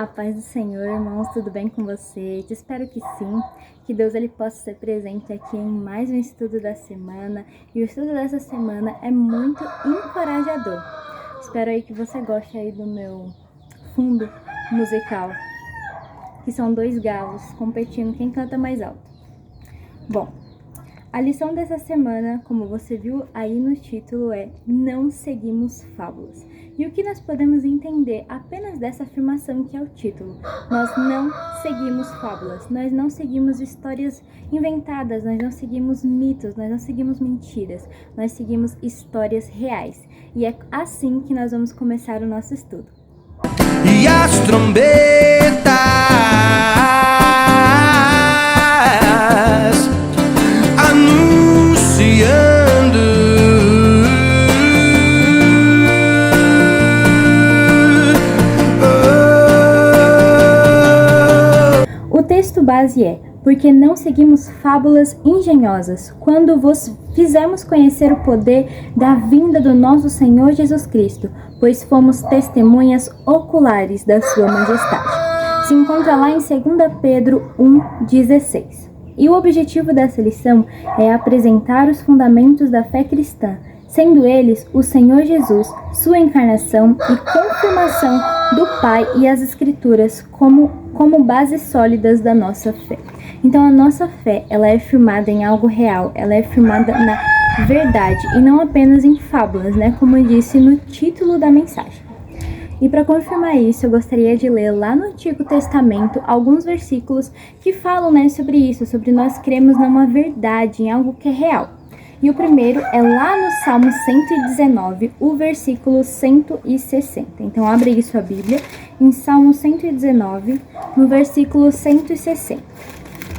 A paz do Senhor, irmãos, tudo bem com vocês? Espero que sim, que Deus ele possa ser presente aqui em mais um estudo da semana. E o estudo dessa semana é muito encorajador. Espero aí que você goste aí do meu fundo musical, que são 2 galos competindo quem canta mais alto. Bom, a lição dessa semana, como você viu aí no título, é Não Seguimos Fábulas. E o que nós podemos entender apenas dessa afirmação que é o título? Nós não seguimos fábulas, nós não seguimos histórias inventadas, nós não seguimos mitos, nós não seguimos mentiras, nós seguimos histórias reais. E é assim que nós vamos começar o nosso estudo. E as trombetas anunciando. O texto base é: porque não seguimos fábulas engenhosas, quando vos fizemos conhecer o poder da vinda do nosso Senhor Jesus Cristo, pois fomos testemunhas oculares da sua majestade. Se encontra lá em 2 Pedro 1,16. E o objetivo dessa lição é apresentar os fundamentos da fé cristã, sendo eles o Senhor Jesus, sua encarnação e confirmação do Pai e as Escrituras como bases sólidas da nossa fé. Então a nossa fé, ela é firmada em algo real, ela é firmada na verdade e não apenas em fábulas, né? Como eu disse no título da mensagem. E para confirmar isso, eu gostaria de ler lá no Antigo Testamento alguns versículos que falam, né, sobre isso, sobre nós cremos numa verdade, em algo que é real. E o primeiro é lá no Salmo 119, o versículo 160. Então abre aí sua Bíblia em Salmo 119, no versículo 160.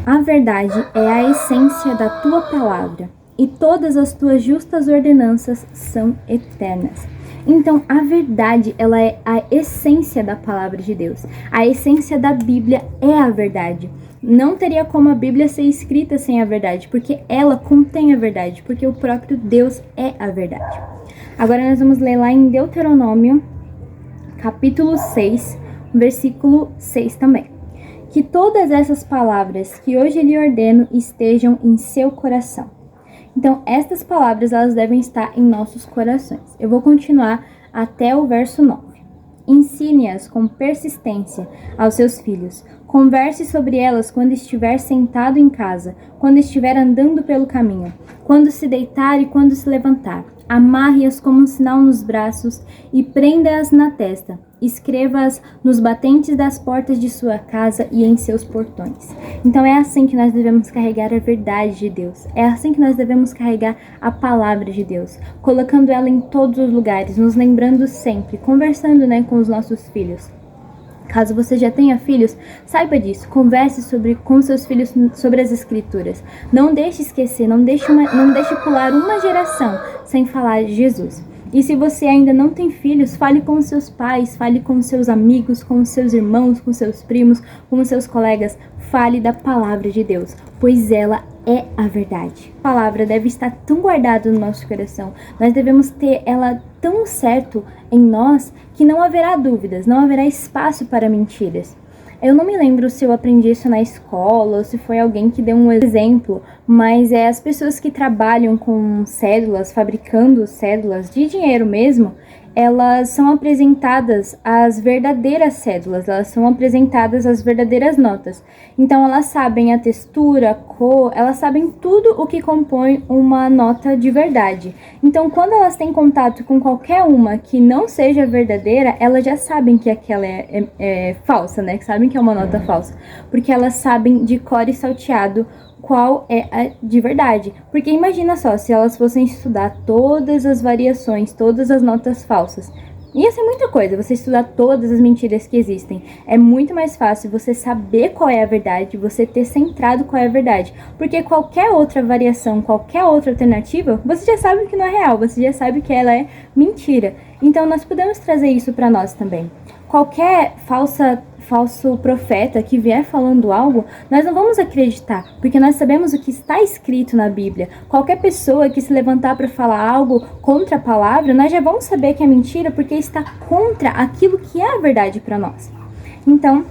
A verdade é a essência da tua palavra, e todas as tuas justas ordenanças são eternas. Então, a verdade, ela é a essência da palavra de Deus. A essência da Bíblia é a verdade. Não teria como a Bíblia ser escrita sem a verdade, porque ela contém a verdade, porque o próprio Deus é a verdade. Agora nós vamos ler lá em Deuteronômio, capítulo 6, versículo 6 também. Que todas essas palavras que hoje lhe ordeno estejam em seu coração. Então, estas palavras, elas devem estar em nossos corações. Eu vou continuar até o verso 9. Ensine-as com persistência aos seus filhos. Converse sobre elas quando estiver sentado em casa, quando estiver andando pelo caminho, quando se deitar e quando se levantar. Amarre-as como um sinal nos braços e prenda-as na testa. Escreva-as nos batentes das portas de sua casa e em seus portões. Então é assim que nós devemos carregar a verdade de Deus. É assim que nós devemos carregar a palavra de Deus, colocando ela em todos os lugares, nos lembrando sempre, conversando, né, com os nossos filhos. Caso você já tenha filhos, saiba disso, converse com seus filhos sobre as escrituras. Não deixe esquecer, não deixe pular uma geração sem falar de Jesus. E se você ainda não tem filhos, fale com seus pais, fale com seus amigos, com seus irmãos, com seus primos, com seus colegas. Fale da palavra de Deus, pois ela é a verdade. A palavra deve estar tão guardada no nosso coração, nós devemos ter ela tão certo em nós que não haverá dúvidas, não haverá espaço para mentiras. Eu não me lembro se eu aprendi isso na escola ou se foi alguém que deu um exemplo, mas as pessoas que trabalham com cédulas, fabricando cédulas de dinheiro mesmo, elas são apresentadas as verdadeiras cédulas, elas são apresentadas as verdadeiras notas. Então elas sabem a textura, a cor, elas sabem tudo o que compõe uma nota de verdade. Então quando elas têm contato com qualquer uma que não seja verdadeira, elas já sabem que aquela é falsa, né? Que sabem que é uma nota falsa, porque elas sabem de cor e salteado qual é a de verdade. Porque imagina só, se elas fossem estudar todas as variações, todas as notas falsas, ia ser muita coisa, você estudar todas as mentiras que existem. É muito mais fácil você saber qual é a verdade, você ter centrado qual é a verdade. Porque qualquer outra variação, qualquer outra alternativa, você já sabe que não é real, você já sabe que ela é mentira. Então nós podemos trazer isso para nós também. Qualquer falso profeta que vier falando algo, nós não vamos acreditar, porque nós sabemos o que está escrito na Bíblia. Qualquer pessoa que se levantar para falar algo contra a palavra, nós já vamos saber que é mentira, porque está contra aquilo que é a verdade para nós. Então,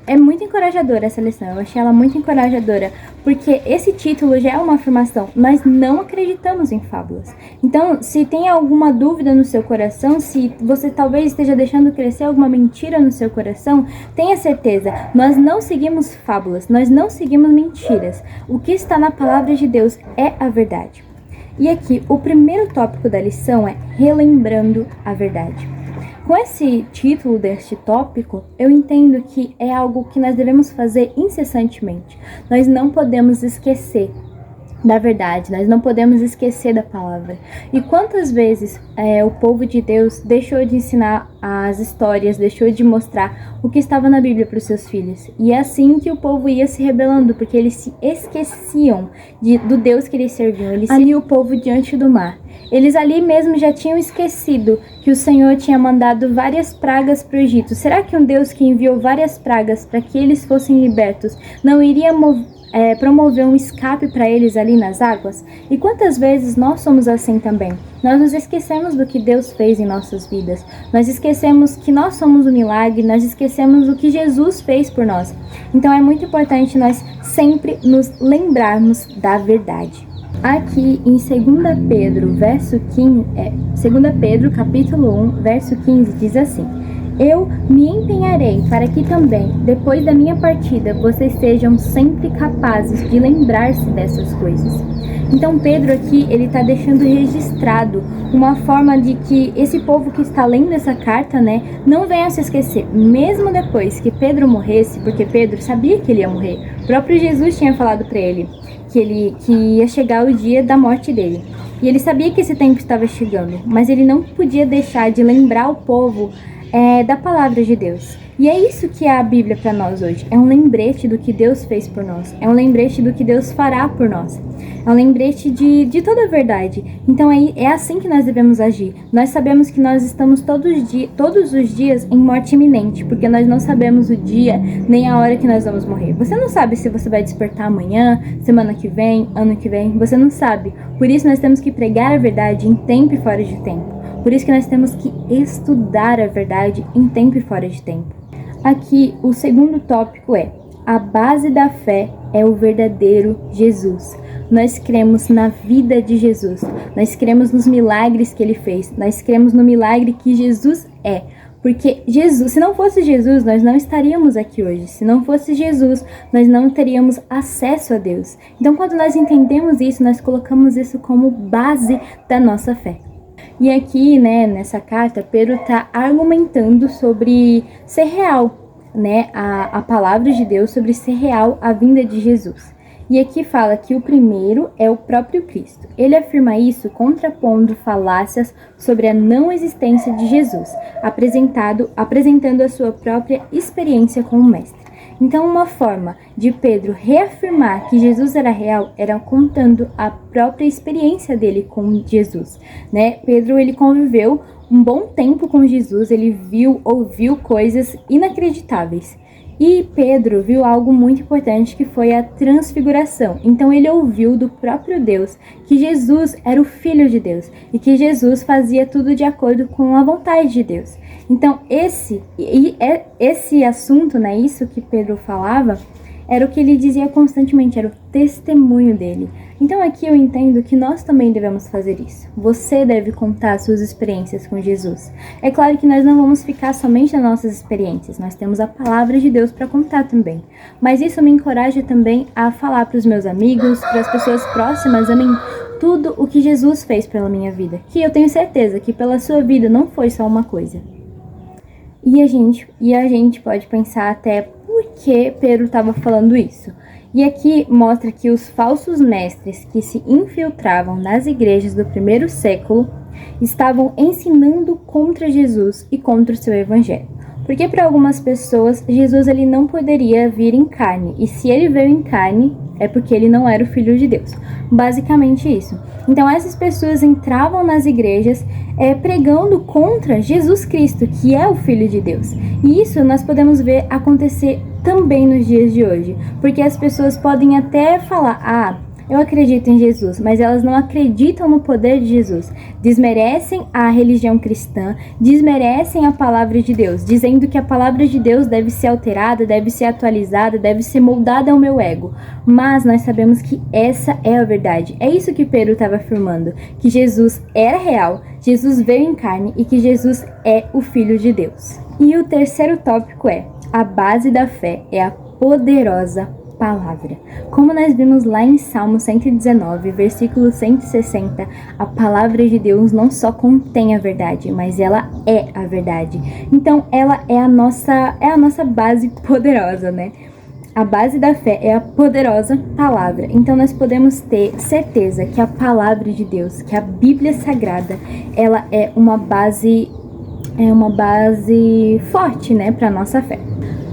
é muito encorajadora essa lição, eu achei ela muito encorajadora, porque esse título já é uma afirmação, nós não acreditamos em fábulas. Então, se tem alguma dúvida no seu coração, se você talvez esteja deixando crescer alguma mentira no seu coração, tenha certeza, nós não seguimos fábulas, nós não seguimos mentiras. O que está na palavra de Deus é a verdade. E aqui, o primeiro tópico da lição é relembrando a verdade. Com esse título deste tópico, eu entendo que é algo que nós devemos fazer incessantemente. Nós não podemos esquecer da verdade, nós não podemos esquecer da palavra. E quantas vezes o povo de Deus deixou de ensinar as histórias, deixou de mostrar o que estava na Bíblia para os seus filhos. E é assim que o povo ia se rebelando, porque eles se esqueciam do Deus que eles serviam. Eles ali o povo diante do mar. Eles ali mesmo já tinham esquecido que o Senhor tinha mandado várias pragas para o Egito. Será que um Deus que enviou várias pragas para que eles fossem libertos não iria promover um escape para eles ali nas águas? E quantas vezes nós somos assim também? Nós nos esquecemos do que Deus fez em nossas vidas. Nós esquecemos que nós somos o milagre, nós esquecemos o que Jesus fez por nós. Então é muito importante nós sempre nos lembrarmos da verdade. Aqui em 2 Pedro, verso 15, 2 Pedro, capítulo 1, verso 15, diz assim: eu me empenharei para que também, depois da minha partida, vocês sejam sempre capazes de lembrar-se dessas coisas. Então Pedro aqui, ele está deixando registrado uma forma de que esse povo que está lendo essa carta, não venha se esquecer, mesmo depois que Pedro morresse, porque Pedro sabia que ele ia morrer. O próprio Jesus tinha falado para ele que ia chegar o dia da morte dele. E ele sabia que esse tempo estava chegando, mas ele não podia deixar de lembrar o povo da palavra de Deus. E é isso que é a Bíblia para nós hoje. É um lembrete do que Deus fez por nós. É um lembrete do que Deus fará por nós. É um lembrete de toda a verdade. Então é assim que nós devemos agir. Nós sabemos que nós estamos todos os dias em morte iminente, porque nós não sabemos o dia nem a hora que nós vamos morrer. Você não sabe se você vai despertar amanhã, semana que vem, ano que vem. Você não sabe. Por isso nós temos que pregar a verdade em tempo e fora de tempo. Por isso que nós temos que estudar a verdade em tempo e fora de tempo. Aqui, o segundo tópico é: a base da fé é o verdadeiro Jesus. Nós cremos na vida de Jesus. Nós cremos nos milagres que ele fez. Nós cremos no milagre que Jesus é. Porque Jesus, se não fosse Jesus, nós não estaríamos aqui hoje. Se não fosse Jesus, nós não teríamos acesso a Deus. Então, quando nós entendemos isso, nós colocamos isso como base da nossa fé. E aqui, nessa carta, Pedro está argumentando sobre ser real, a palavra de Deus, sobre ser real a vinda de Jesus. E aqui fala que o primeiro é o próprio Cristo. Ele afirma isso contrapondo falácias sobre a não existência de Jesus, apresentando a sua própria experiência como mestre. Então, uma forma de Pedro reafirmar que Jesus era real era contando a própria experiência dele com Jesus, Pedro, ele conviveu um bom tempo com Jesus, ele ouviu coisas inacreditáveis. E Pedro viu algo muito importante, que foi a transfiguração. Então ele ouviu do próprio Deus que Jesus era o Filho de Deus e que Jesus fazia tudo de acordo com a vontade de Deus. Então esse assunto, isso que Pedro falava, era o que ele dizia constantemente, era o testemunho dele. Então aqui eu entendo que nós também devemos fazer isso. Você deve contar suas experiências com Jesus. É claro que nós não vamos ficar somente nas nossas experiências, nós temos a palavra de Deus para contar também. Mas isso me encoraja também a falar para os meus amigos, para as pessoas próximas a mim, tudo o que Jesus fez pela minha vida. Que eu tenho certeza que pela sua vida não foi só uma coisa. E a gente pode pensar até por que Pedro estava falando isso. E aqui mostra que os falsos mestres que se infiltravam nas igrejas do primeiro século estavam ensinando contra Jesus e contra o seu evangelho. Porque para algumas pessoas, Jesus ele não poderia vir em carne. E se ele veio em carne, é porque ele não era o Filho de Deus. Basicamente isso. Então essas pessoas entravam nas igrejas pregando contra Jesus Cristo, que é o Filho de Deus. E isso nós podemos ver acontecer também nos dias de hoje. Porque as pessoas podem até falar, eu acredito em Jesus, mas elas não acreditam no poder de Jesus. Desmerecem a religião cristã, desmerecem a palavra de Deus, dizendo que a palavra de Deus deve ser alterada, deve ser atualizada, deve ser moldada ao meu ego. Mas nós sabemos que essa é a verdade. É isso que Pedro estava afirmando, que Jesus era real, Jesus veio em carne e que Jesus é o Filho de Deus. E o terceiro tópico é: a base da fé é a poderosa palavra. Como nós vimos lá em Salmo 119, versículo 160, a palavra de Deus não só contém a verdade, mas ela é a verdade. Então ela é a nossa base poderosa, né? A base da fé é a poderosa palavra. Então nós podemos ter certeza que a palavra de Deus, que a Bíblia Sagrada, ela é uma base forte, né, para nossa fé.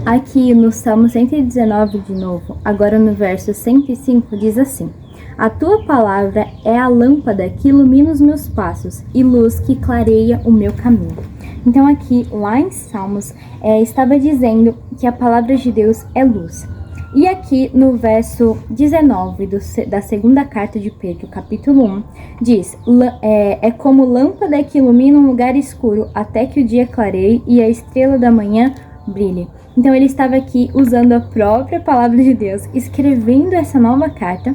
Aqui no Salmo 119 de novo, agora no verso 105, diz assim: a tua palavra é a lâmpada que ilumina os meus passos e luz que clareia o meu caminho. Então aqui, lá em Salmos, estava dizendo que a palavra de Deus é luz. E aqui no verso 19 da segunda carta de Pedro, capítulo 1, diz: é como lâmpada que ilumina um lugar escuro até que o dia clareie e a estrela da manhã brilhe. Então ele estava aqui usando a própria palavra de Deus, escrevendo essa nova carta,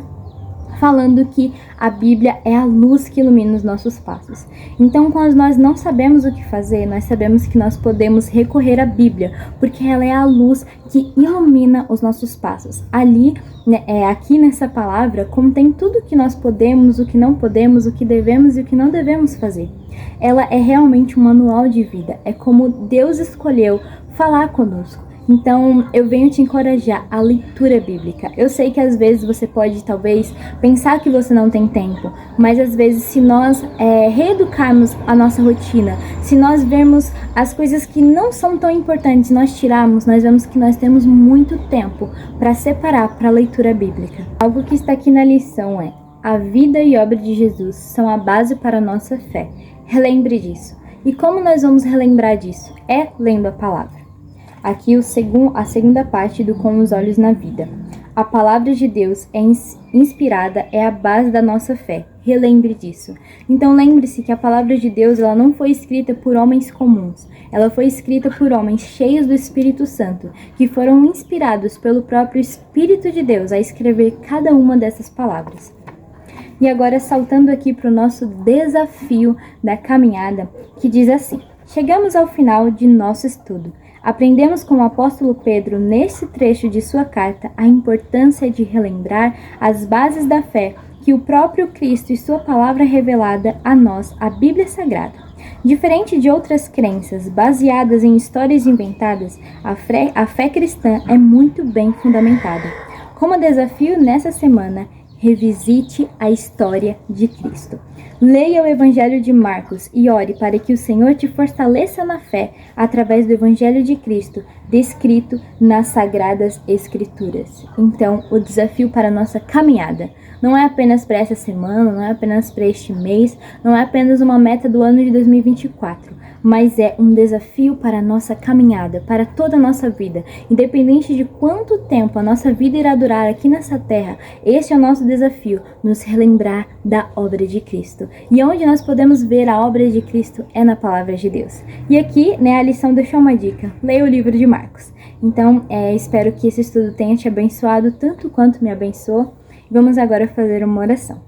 falando que a Bíblia é a luz que ilumina os nossos passos. Então, quando nós não sabemos o que fazer, nós sabemos que nós podemos recorrer à Bíblia, porque ela é a luz que ilumina os nossos passos. Ali, aqui nessa palavra, contém tudo o que nós podemos, o que não podemos, o que devemos e o que não devemos fazer. Ela é realmente um manual de vida, é como Deus escolheu falar conosco. Então, eu venho te encorajar à leitura bíblica. Eu sei que às vezes você pode, talvez, pensar que você não tem tempo, mas às vezes se nós reeducarmos a nossa rotina, se nós vermos as coisas que não são tão importantes, nós tirarmos, nós vemos que nós temos muito tempo para separar para a leitura bíblica. Algo que está aqui na lição é: a vida e obra de Jesus são a base para a nossa fé. Relembre disso. E como nós vamos relembrar disso? É lendo a palavra. Aqui a segunda parte do Com os Olhos na Vida. A palavra de Deus é inspirada, é a base da nossa fé. Relembre disso. Então lembre-se que a palavra de Deus ela não foi escrita por homens comuns. Ela foi escrita por homens cheios do Espírito Santo, que foram inspirados pelo próprio Espírito de Deus a escrever cada uma dessas palavras. E agora saltando aqui para o nosso desafio da caminhada, que diz assim: chegamos ao final de nosso estudo. Aprendemos com o apóstolo Pedro, nesse trecho de sua carta, a importância de relembrar as bases da fé que o próprio Cristo e sua palavra revelada a nós, a Bíblia Sagrada. Diferente de outras crenças baseadas em histórias inventadas, a fé cristã é muito bem fundamentada. Como desafio nessa semana, revisite a história de Cristo. Leia o Evangelho de Marcos e ore para que o Senhor te fortaleça na fé através do Evangelho de Cristo, descrito nas Sagradas Escrituras. Então, o desafio para a nossa caminhada não é apenas para essa semana, não é apenas para este mês, não é apenas uma meta do ano de 2024, mas é um desafio para a nossa caminhada, para toda a nossa vida. Independente de quanto tempo a nossa vida irá durar aqui nessa terra, este é o nosso desafio, nos relembrar da obra de Cristo. E onde nós podemos ver a obra de Cristo é na palavra de Deus. E aqui, a lição deixou uma dica: leia o livro de Marcos. Então, espero que esse estudo tenha te abençoado tanto quanto me abençoou. Vamos agora fazer uma oração.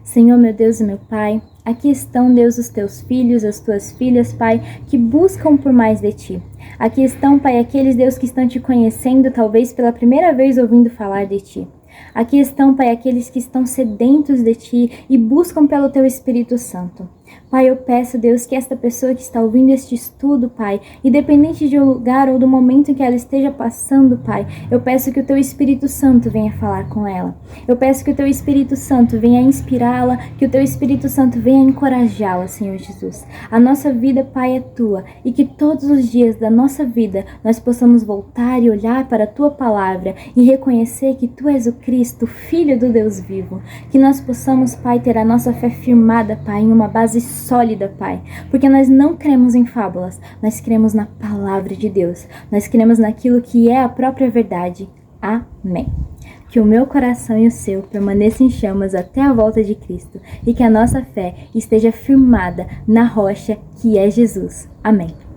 Senhor, meu Deus e meu Pai, aqui estão, Deus, os teus filhos, as tuas filhas, Pai, que buscam por mais de Ti. Aqui estão, Pai, aqueles, Deus, que estão Te conhecendo, talvez pela primeira vez ouvindo falar de Ti. Aqui estão, Pai, aqueles que estão sedentos de Ti e buscam pelo Teu Espírito Santo. Pai, eu peço, Deus, que esta pessoa que está ouvindo este estudo, Pai, independente do lugar ou do momento em que ela esteja passando, Pai, eu peço que o Teu Espírito Santo venha falar com ela. Eu peço que o Teu Espírito Santo venha inspirá-la, que o Teu Espírito Santo venha encorajá-la, Senhor Jesus. A nossa vida, Pai, é Tua, e que todos os dias da nossa vida nós possamos voltar e olhar para a Tua palavra e reconhecer que Tu és o Cristo, Filho do Deus vivo. Que nós possamos, Pai, ter a nossa fé firmada, Pai, em uma base sólida, Pai, porque nós não cremos em fábulas, nós cremos na palavra de Deus, nós cremos naquilo que é a própria verdade. Amém. Que o meu coração e o seu permaneçam em chamas até a volta de Cristo e que a nossa fé esteja firmada na rocha que é Jesus. Amém.